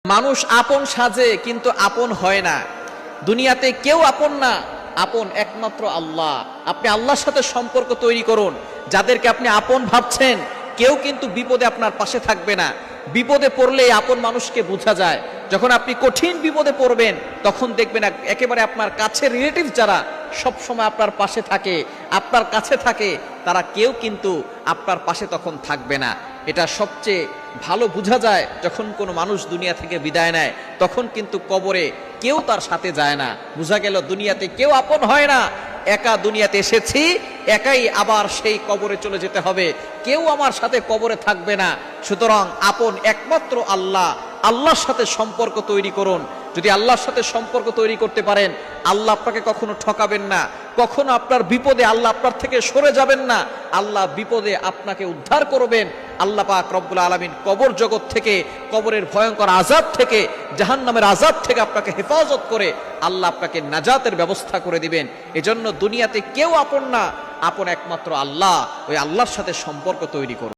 মানুষ আপন সাজে কিন্তু আপন হয় না। দুনিয়াতে কেউ আপন না, আপন একমাত্র আল্লাহ। আপনি আল্লাহর সাথে সম্পর্ক তৈরি করুন। যাদেরকে আপনি আপন ভাবছেন কেউ কিন্তু বিপদে আপনার পাশে থাকবে না। বিপদে পড়লে আপন মানুষকে বোঝা যায়। যখন আপনি কঠিন বিপদে পড়বেন তখন দেখবেন একেবারে আপনার কাছে রিলেটিভ যারা সব সময় আপনার পাশে থাকে, আপনার কাছে থাকে, তারা কেউ কিন্তু আপনার পাশে তখন থাকবে না। এটা সবচেয়ে ভালো বোঝা যায় যখন কোনো মানুষ দুনিয়া থেকে বিদায় নেয়, তখন কিন্তু কবরে কেউ তার সাথে যায় না। বোঝা গেল দুনিয়াতে কেউ আপন হয় না। একা দুনিয়াতে এসেছি, একাই আবার সেই কবরে চলে যেতে হবে। কেউ আমার সাথে কবরে থাকবে না। সুতরাং আপন একমাত্র আল্লাহ। আল্লাহর সাথে সম্পর্ক তৈরি করুন। যদি আল্লাহর সাথে সম্পর্ক তৈরি করতে পারেন, আল্লাহ আপনাকে কখনো ঠকাবেন না। কখনো আপনার বিপদে আল্লাহ আপনার থেকে সরে যাবেন না। আল্লাহ বিপদে আপনাকে উদ্ধার করবেন। আল্লাহ পাক রব্বুল আলামিন কবর জগৎ থেকে, কবরের ভয়ঙ্কর আযাব থেকে, জাহান্নামের আযাব থেকে আপনাকে হেফাজত করে আল্লাহ আপনাকে নাজাতের ব্যবস্থা করে দিবেন। এজন্য দুনিয়াতে কেউ আপন না, আপন একমাত্র আল্লাহ। ওই আল্লাহর সাথে সম্পর্ক তৈরি করুন।